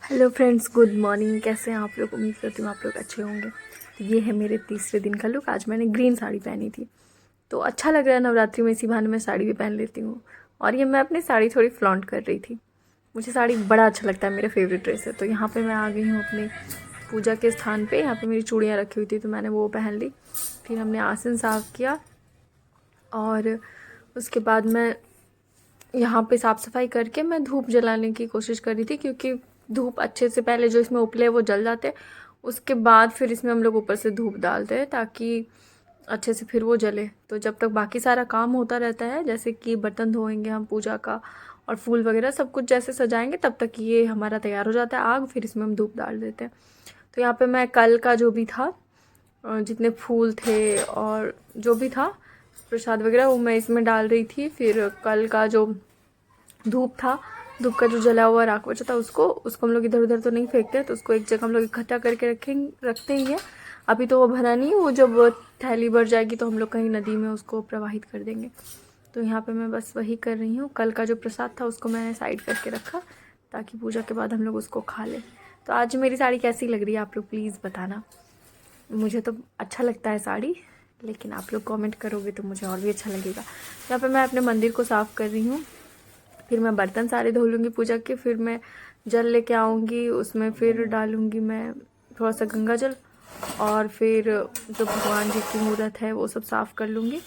Hello friends, good morning. कैसे हैं आप लोग? उम्मीद करती हूँ आप लोग अच्छे होंगे। तो ये है मेरे तीसरे दिन का लुक। आज मैंने ग्रीन साड़ी पहनी थी तो अच्छा लग रहा है। नवरात्रि में इसी बहाने मैं साड़ी भी पहन लेती हूँ। और ये मैं अपनी साड़ी थोड़ी फ्लॉन्ट कर रही थी। मुझे साड़ी बड़ा अच्छा लगता है, मेरा फेवरेट ड्रेस है। तो यहाँ पर मैं आ गई हूँ अपनी पूजा के स्थान पर। यहाँ पर मेरी चूड़ियाँ रखी हुई थी तो मैंने वो पहन ली। फिर हमने आसन साफ़ किया और उसके बाद मैं यहाँ पे साफ़ सफाई करके मैं धूप जलाने की कोशिश कर रही थी, क्योंकि धूप अच्छे से पहले जो इसमें उपले वो जल जाते हैं, उसके बाद फिर इसमें हम लोग ऊपर से धूप डालते हैं ताकि अच्छे से फिर वो जले। तो जब तक बाकी सारा काम होता रहता है, जैसे कि बर्तन धोएंगे हम पूजा का और फूल वगैरह सब कुछ जैसे सजाएंगे, तब तक ये हमारा तैयार हो जाता है आग। फिर इसमें हम धूप डाल देते हैं। तो यहाँ पे मैं कल का जो भी था, जितने फूल थे और जो भी था प्रसाद वगैरह, वो मैं इसमें डाल रही थी। फिर कल का जो धूप था, धूप का जो जला हुआ राख बचा था, उसको हम लोग इधर उधर तो नहीं फेंकते, तो उसको एक जगह हम लोग इकट्ठा करके रखते ही है। अभी तो वो भरा नहीं, वो जब थैली भर जाएगी तो हम लोग कहीं नदी में उसको प्रवाहित कर देंगे। तो यहाँ पे मैं बस वही कर रही हूँ। कल का जो प्रसाद था उसको मैंने साइड करके रखा ताकि पूजा के बाद हम लोग उसको खा लें। तो आज मेरी साड़ी कैसी लग रही है आप लोग प्लीज़ बताना। मुझे तो अच्छा लगता है साड़ी, लेकिन आप लोग कमेंट करोगे तो मुझे और भी अच्छा लगेगा। यहाँ पे मैं अपने मंदिर को साफ़ कर रही हूँ। फिर मैं बर्तन सारे धो लूँगी पूजा के। फिर मैं जल लेके आऊँगी, उसमें फिर डालूँगी मैं थोड़ा सा गंगा जल। और फिर जो भगवान जी की मूर्त है वो सब साफ़ कर लूँगी।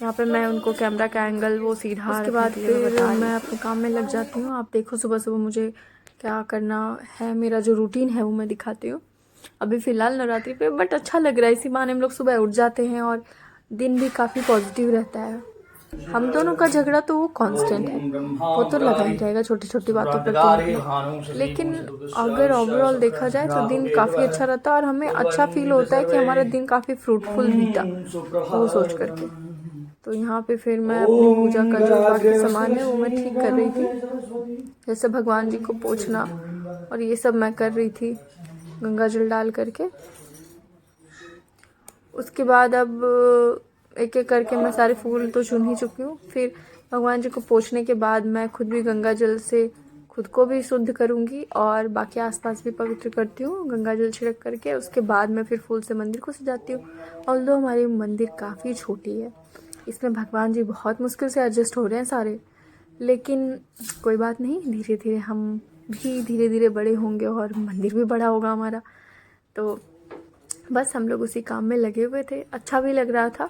यहाँ पे मैं उनको कैमरा का एंगल वो सीधा, उसके बाद फिर मैं अपने काम में लग जाती हूँ। आप देखो सुबह सुबह मुझे क्या करना है, मेरा जो रूटीन है वो मैं दिखाती हूँ। अभी फ़िलहाल नवरात्रि पे बट अच्छा लग रहा है, इसी बहाने हम लोग सुबह उठ जाते हैं और दिन भी काफ़ी पॉजिटिव रहता है। हम दोनों का झगड़ा तो वो कांस्टेंट है, वो तो लगा ही रहेगा छोटी छोटी बातों पर तो। लेकिन अगर ओवरऑल देखा जाए तो दिन काफ़ी अच्छा रहता है और हमें अच्छा फील होता है कि हमारा दिन काफ़ी फ्रूटफुल बीता, वो सोच करके। तो यहाँ पे फिर मैं अपनी पूजा का जो बाकी सामान है वो मैं ठीक कर रही थी, जैसे भगवान जी को पोंछना और ये सब मैं कर रही थी गंगा जल डाल करके। उसके बाद अब एक एक करके मैं सारे फूल तो चुन ही चुकी हूँ। फिर भगवान जी को पोंछने के बाद मैं खुद भी गंगा जल से खुद को भी शुद्ध करूँगी और बाकी आसपास भी पवित्र करती हूँ गंगा जल छिड़क करके। उसके बाद मैं फिर फूल से मंदिर को सजाती हूँ। ऑल्दो हमारी मंदिर काफ़ी छोटी है, इसमें भगवान जी बहुत मुश्किल से एडजस्ट हो रहे हैं सारे, लेकिन कोई बात नहीं, धीरे धीरे हम भी धीरे धीरे बड़े होंगे और मंदिर भी बड़ा होगा हमारा। तो बस हम लोग उसी काम में लगे हुए थे। अच्छा भी लग रहा था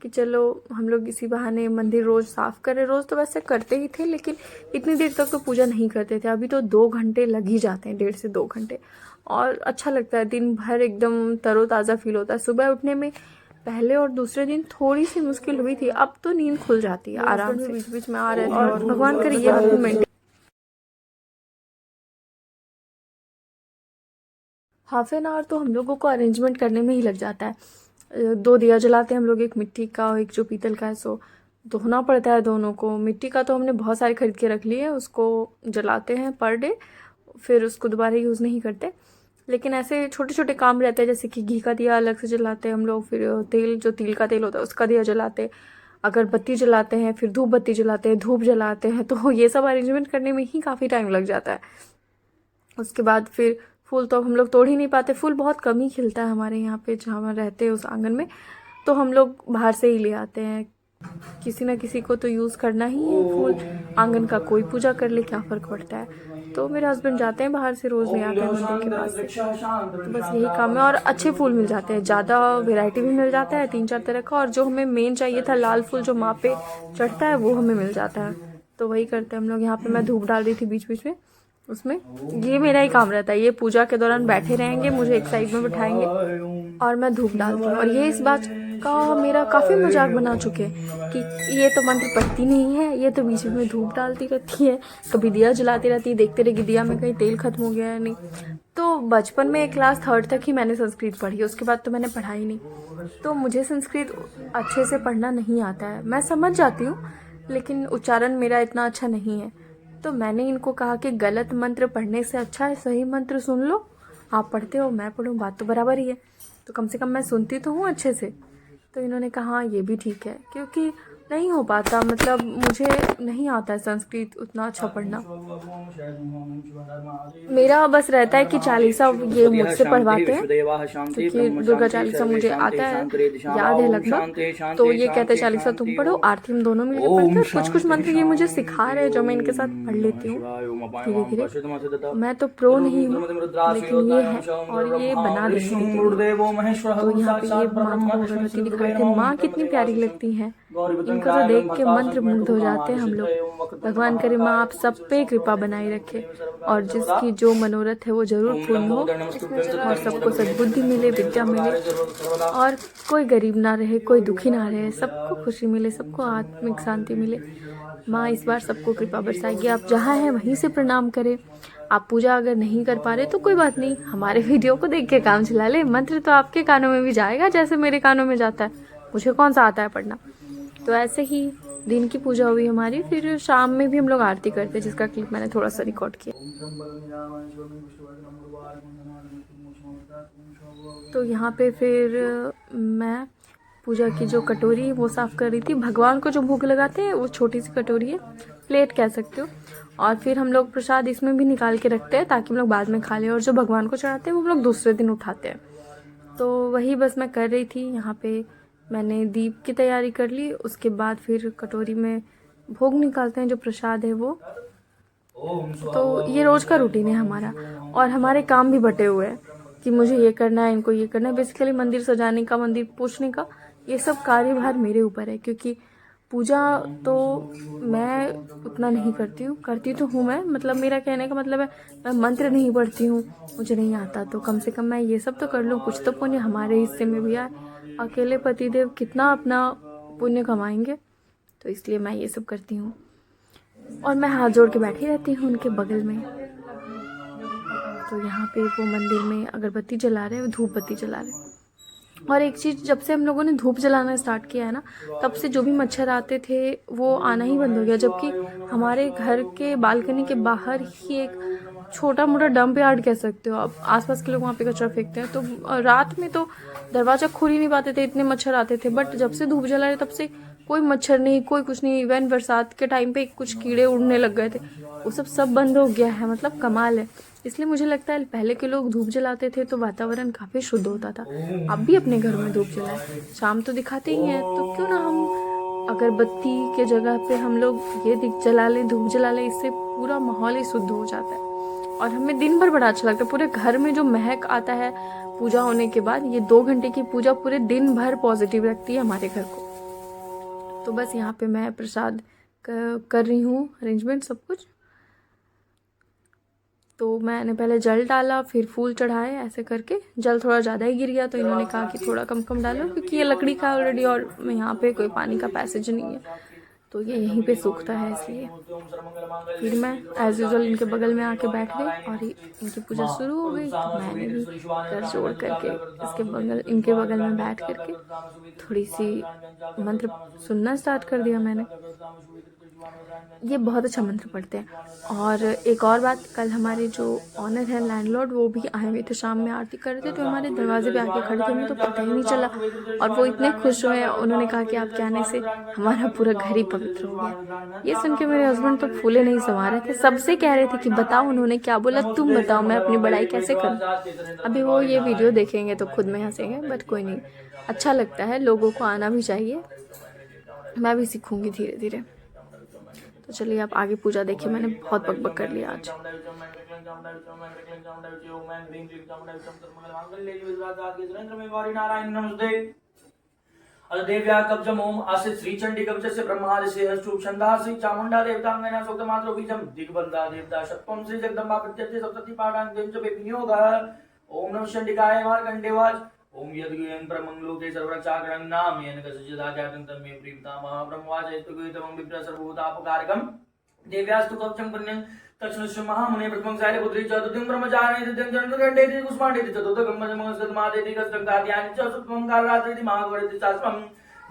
कि चलो हम लोग इसी बहाने मंदिर रोज़ साफ़ करें। रोज़ तो वैसे करते ही थे, लेकिन इतनी देर तक तो पूजा नहीं करते थे। अभी तो 2 घंटे लग ही जाते हैं, 1.5 से 2 घंटे, और अच्छा लगता है। दिन भर एकदम तरोताज़ा फील होता है। सुबह उठने में पहले और दूसरे दिन थोड़ी सी मुश्किल हुई थी, अब तो नींद खुल जाती है आराम से। बीच बीच में आ रहे थे और भगवान करे ये बात मेंटेन। हाफ एन आवर तो हम लोगों को अरेंजमेंट करने में ही लग जाता है। 2 दिया जलाते हैं हम लोग, एक मिट्टी का और एक जो पीतल का है, सो धोना पड़ता है दोनों को। मिट्टी का तो हमने बहुत सारे खरीद के रख लिए, उसको जलाते हैं पर डे, फिर उसको दोबारा यूज़ नहीं करते। लेकिन ऐसे छोटे छोटे काम रहते हैं, जैसे कि घी का दिया अलग से जलाते हैं हम लोग, फिर तेल जो तिल का तेल होता है उसका दिया जलाते हैं, अगरबत्ती जलाते हैं, फिर धूप बत्ती जलाते हैं, धूप जलाते हैं। तो ये सब अरेंजमेंट करने में ही काफ़ी टाइम लग जाता है। उसके बाद फिर फूल तो अब हम लोग तोड़ ही नहीं पाते, फूल बहुत कम ही खिलता है हमारे यहाँ पे जहाँ हम रहते हैं उस आंगन में, तो हम लोग बाहर से ही ले आते हैं। किसी ना किसी को तो यूज़ करना ही है फूल, आंगन का कोई पूजा कर ले क्या फ़र्क पड़ता है। तो मेरे हस्बैंड जाते हैं बाहर से रोज़ ले आते हैं मंदिर के पास से। तो बस यही काम है और अच्छे फूल मिल जाते हैं, ज़्यादा वेराइटी भी मिल जाता है 3-4 तरह का, और जो हमें मेन चाहिए था लाल फूल जो माँ पे चढ़ता है वो हमें मिल जाता है। तो वही करते हैं हम लोग। यहाँ पे मैं धूप डाल रही थी बीच बीच में उसमें। ये मेरा ही काम रहता है, ये पूजा के दौरान बैठे रहेंगे, मुझे एक साइड में बिठाएंगे और मैं धूप डालती हूँ। और ये इस बात का मेरा काफ़ी मजाक बना चुके हैं कि ये तो मंत्र पढ़ती नहीं है, ये तो बीच में धूप डालती रहती है, कभी दिया जलाती रहती है, देखते रहेगी दिया में कहीं तेल खत्म हो गया है नहीं। तो बचपन में क्लास 3rd तक ही मैंने संस्कृत पढ़ी, उसके बाद तो मैंने पढ़ाई नहीं। तो मुझे संस्कृत अच्छे से पढ़ना नहीं आता है, मैं समझ जाती हूँ लेकिन उच्चारण मेरा इतना अच्छा नहीं है। तो मैंने इनको कहा कि गलत मंत्र पढ़ने से अच्छा है सही मंत्र सुन लो, आप पढ़ते हो मैं पढ़ूँ, बात तो बराबर ही है, तो कम से कम मैं सुनती तो हूँ अच्छे से। तो इन्होंने कहा हाँ ये भी ठीक है, क्योंकि नहीं हो पाता, मतलब मुझे नहीं आता है संस्कृत उतना अच्छा पढ़ना। मेरा बस रहता है कि चालीसा ये मुझसे पढ़वाते हैं, क्योंकि दुर्गा चालीसा मुझे आता है, याद है लगभग। तो ये कहते हैं चालीसा तुम पढ़ो, आरती हम दोनों मिलकर पढ़ते हैं, और कुछ कुछ मंत्र ये मुझे सिखा रहे हैं जो मैं इनके साथ पढ़ लेती हूँ धीरे धीरे। मैं तो प्रो नहीं हूँ, लेकिन ये है, और ये बना देंगे धीरे धीरे। तो यहाँ पे ये माँ को अगरबत्ती दिखाए थे, माँ कितनी प्यारी लगती हैं, इनको तो देख के मंत्र मुग्ध हो जाते हैं हम लोग। भगवान करे माँ आप सब पे कृपा बनाई रखे, और जिसकी जो मनोरथ है वो जरूर पूर्ण हो, और सबको सद्बुद्धि मिले, विद्या मिले, और कोई गरीब ना रहे, कोई दुखी ना रहे, सबको खुशी मिले, सबको आत्मिक शांति मिले। माँ इस बार सबको कृपा बरसाएगी। आप जहाँ हैं वहीं से प्रणाम करें। आप पूजा अगर नहीं कर पा रहे तो कोई बात नहीं, हमारे वीडियो को देख के काम चला ले, मंत्र तो आपके कानों में भी जाएगा जैसे मेरे कानों में जाता है, मुझे कौन सा आता है पढ़ना। तो ऐसे ही दिन की पूजा हुई हमारी, फिर शाम में भी हम लोग आरती करते हैं, जिसका क्लिप मैंने थोड़ा सा रिकॉर्ड किया। तो यहाँ पे फिर मैं पूजा की जो कटोरी है वो साफ़ कर रही थी। भगवान को जो भोग लगाते हैं वो छोटी सी कटोरी है, प्लेट कह सकते हो, और फिर हम लोग प्रसाद इसमें भी निकाल के रखते हैं ताकि हम लोग बाद में खा लें, और जो भगवान को चढ़ाते हैं वो हम लोग दूसरे दिन उठाते हैं। तो वही बस मैं कर रही थी। यहाँ पे मैंने दीप की तैयारी कर ली, उसके बाद फिर कटोरी में भोग निकालते हैं जो प्रसाद है वो। तो ये रोज़ का रूटीन है हमारा, और हमारे काम भी बटे हुए हैं कि मुझे ये करना है, इनको ये करना है। बेसिकली मंदिर सजाने का, मंदिर पोछने का, ये सब कार्यभार मेरे ऊपर है, क्योंकि पूजा तो मैं उतना नहीं करती हूँ, करती तो हूँ मैं, मतलब मेरा कहने का मतलब है मैं मंत्र नहीं पढ़ती हूँ, मुझे नहीं आता, तो कम से कम मैं ये सब तो कर लूँ, कुछ तो पुण्य हमारे हिस्से में भी आए। अकेले पतिदेव कितना अपना पुण्य कमाएंगे, तो इसलिए मैं ये सब करती हूँ, और मैं हाथ जोड़ के बैठी रहती हूँ उनके बगल में। तो यहाँ पे वो मंदिर में अगरबत्ती जला रहे हैं, धूप बत्ती जला रहे हैं। और एक चीज़, जब से हम लोगों ने धूप जलाना स्टार्ट किया है ना, तब से जो भी मच्छर आते थे वो आना ही बंद हो गया। जबकि हमारे घर के बालकनी के बाहर ही एक छोटा मोटा डंप यार्ड कह सकते हो आप, आसपास के लोग वहाँ पे कचरा फेंकते हैं, तो रात में तो दरवाज़ा खोल ही नहीं पाते थे, इतने मच्छर आते थे। बट जब से धूप जला रहे तब से कोई मच्छर नहीं, कोई कुछ नहीं। इवन बरसात के टाइम पे कुछ कीड़े उड़ने लग गए थे, वो सब बंद हो गया है, मतलब कमाल है। इसलिए मुझे लगता है पहले के लोग धूप जलाते थे तो वातावरण काफ़ी शुद्ध होता था। आप भी अपने घर में धूप जलाएं, शाम तो दिखाते ही हैं, तो क्यों ना हम अगरबत्ती के जगह पे हम लोग ये जला लें, धूप जला लें, इससे पूरा माहौल ही शुद्ध हो जाता है, और हमें दिन भर बड़ा अच्छा लगता है। पूरे घर में जो महक आता है पूजा होने के बाद, ये 2 घंटे की पूजा पूरे दिन भर पॉजिटिव रखती है हमारे घर को। तो बस यहाँ पे मैं प्रसाद कर रही हूँ अरेंजमेंट सब कुछ। तो मैंने पहले जल डाला, फिर फूल चढ़ाए, ऐसे करके जल थोड़ा ज़्यादा ही गिर गया, तो इन्होंने कहा कि थोड़ा कम कम डालो, क्योंकि ये लकड़ी का ऑलरेडी, और यहाँ पे कोई पानी का पैसेज नहीं है, तो ये यहीं पे सूखता है, इसलिए। फिर मैं एज यूजल इनके बगल में आके बैठ गई, और इनकी पूजा शुरू हो गई। तो मैंने भी कर जोड़ करके इनके बगल में बैठ करके थोड़ी सी मंत्र सुनना स्टार्ट कर दिया मैंने। ये बहुत अच्छा मंत्र पढ़ते हैं। और एक और बात, कल हमारे जो ऑनर हैं, लैंडलॉर्ड, वो भी आए हुए थे, शाम में आरती कर रहे थे, तो हमारे दरवाजे पे आके खड़े थे, हमें तो पता ही नहीं चला, और वो इतने खुश हुए। उन्होंने कहा कि आपके आने से हमारा पूरा घर ही पवित्र हो गया। ये सुन के मेरे हस्बैंड तो फूले नहीं समा रहे थे, सबसे कह रहे थे कि बताओ उन्होंने क्या बोला, तुम बताओ, मैं अपनी बड़ाई कैसे करूँ। अभी वो ये वीडियो देखेंगे तो खुद में हंसेंगे, बट कोई नहीं, अच्छा लगता है, लोगों को आना भी चाहिए, मैं भी सीखूंगी धीरे धीरे। तो चलिए आप आगे पूजा देखिए, मैंने बहुत बकबक कर लिया आज। देव्या कवचम ओम असित श्री चंडी कवच से ब्रह्मादि से अष्टूप छंदा श्री चामुंडा देवतांगना सूक्त मात्र बीजम दिग्बंधा देवता शक्तम श्री जगदम्बा प्रत्यति सप्तति पाठां देव जपे विनियोग ओम नमः चंडिकाय मार्कंडेवाज ओम यद्गयं परमंगलोके सर्वरक्षाकरं नाम येन कसिचिदाख्यातं तन्मे प्रीतामह ब्रह्मवाचैस्तुगीतमं विप्र सर्वभूतापकारकं देव्यास्तु कवचं पुण्यं तत्सुष्य महामुने प्रथमं सायले पुत्री चतुर्थं ब्रह्मचारिणे तृतीयं चन्द्रगण्डेति कुष्माण्डेति चतुर्थं मजमंगस्कर्मादेति कस्तंकाद्यानि च सप्तमं कालरात्रिति महागौरेति शास्त्रम्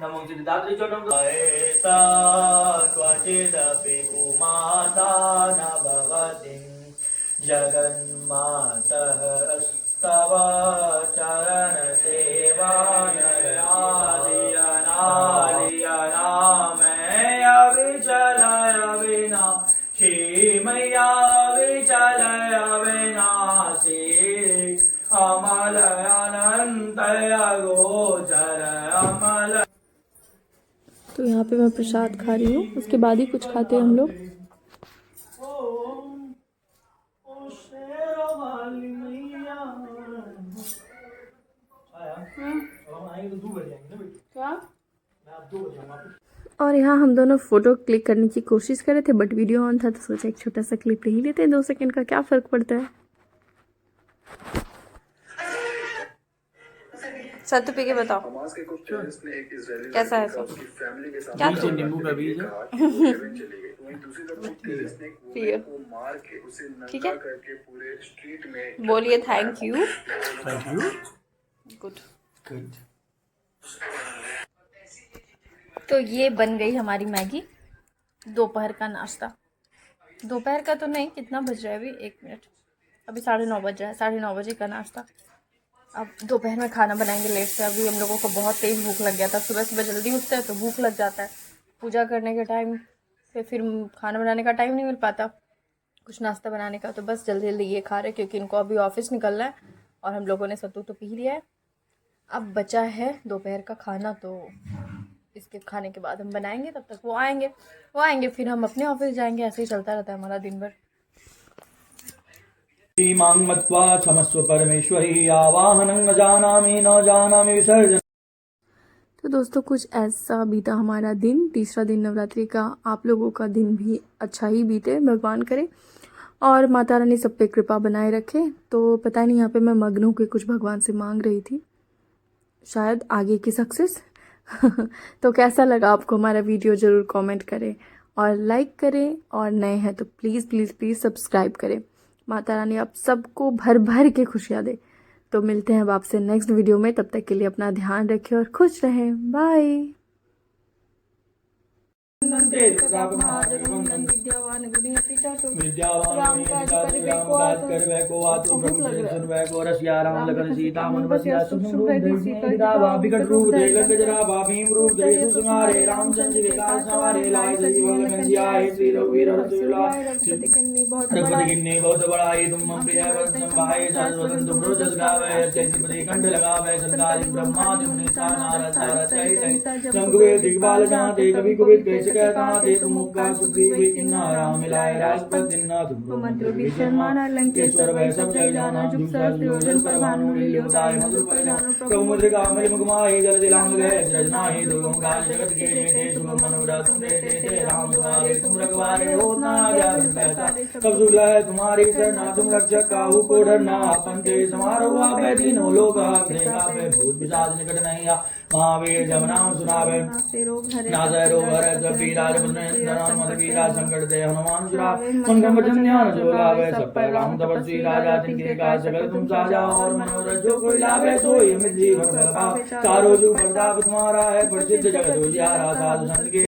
नमो सिद्धात्रि च नमो एता त्वचिदपि कुमाता न भवति जगन्मातः तव चरण सेवा नालिया नाम मैया विचल अविनाशी मैया विचल अविनाशी अमल अनंत अगोचर अमल। तो यहाँ पे मैं प्रसाद खा रही हूँ, उसके बाद ही कुछ खाते हैं हम लोग। और यहाँ हम दोनों फोटो क्लिक करने की कोशिश कर रहे थे, बट वीडियो ऑन था तो सोचा एक छोटा सा क्लिप ले ही लेते हैं, 2 सेकंड का क्या फ़र्क पड़ता है। सत्य पी के बताओ कैसा है सब, क्या नींबू का बीज है। पियो, ठीक है, बोलिए थैंक यू। गुड। तो ये बन गई हमारी मैगी, दोपहर का नाश्ता। दोपहर का तो नहीं, कितना बज रहा है अभी, 1 मिनट, अभी 9:30 बज रहा है, 9:30 बजे का नाश्ता। अब दोपहर में खाना बनाएंगे लेट से। अभी हम लोगों को बहुत तेज़ भूख लग गया था, सुबह सुबह जल्दी उठते हैं तो भूख लग जाता है, पूजा करने के टाइम पे फिर खाना बनाने का टाइम नहीं मिल पाता, कुछ नाश्ता बनाने का। तो बस जल्दी जल्दी ये खा रहे क्योंकि इनको अभी ऑफिस निकलना है, और हम लोगों ने सत्तू तो पी लिया है। अब बचा है दोपहर का खाना, तो इसके खाने के बाद हम बनाएंगे, तब तक वो आएंगे फिर हम अपने ऑफिस जाएंगे। ऐसे ही चलता रहता है हमारा दिन भर। मां मत्वा क्षमस्व परमेश्वरी आवाहनं न जानामि विसर्जन। तो दोस्तों कुछ ऐसा बीता हमारा दिन, तीसरा दिन नवरात्रि का। आप लोगों का दिन भी अच्छा ही बीते, भगवान करे, और माता रानी सब पे कृपा बनाए रखे। तो पता नहीं, यहाँ पे मैं मग्न होकर कुछ भगवान से मांग रही थी, शायद आगे की सक्सेस। तो कैसा लगा आपको हमारा वीडियो, ज़रूर कमेंट करें और लाइक करें, और नए हैं तो प्लीज़ प्लीज़ प्लीज़ सब्सक्राइब करें। माता रानी आप सबको भर भर के खुशियाँ दे। तो मिलते हैं अब आपसे नेक्स्ट वीडियो में, तब तक के लिए अपना ध्यान रखें और खुश रहें। बाय। बहुत बड़ाई तुम प्रिय भाई सरस्वतन तुम रोजस गावे जैसे कंठ लगावे सदारि ब्रह्मा तुम नारद शंकुवे दिग्बाल जाते कभी कुबित कैसे कहता दे तुम मुक्का सुग्रीव किन्नारा मिलाए राजपद दिन्ना तुम मंत्र भीषण माना लंकेश्वर वै सब जग जाना जुग सहस्त्र परमाणु लील्योताय मधुर परिणाम प्रभु मुद्रिका मेरे मुखमाहि जल दिलांग गए रजनाहि दुर्गम काल जगत के जेते शुभ मनोरथ तुम देते राम दुआरे तुम रखवारे हो ना जान पैसा सब सुला है तुम्हारी शरणा तुम रक्षक काहू को डरना अपन ते समारोह आपे तीनों लोग आखने कापे भूत पिशाच निकट नहीं आ महावीर जब नाम सुनावे नाज़ रोग हरत पीराज पुण्य मत पीरा संकट दे हनुमान सुरा उनका वचन ध्यान जो लावे सब पर राम तपस्वी राजा तिनके का सकल तुम साजा और मनोरथ जो कोई लावे सोई अमित जीवन फल पावे चारों जुग प्रताप तुम्हारा है प्रसिद्ध जगत उजियारा साधु संत के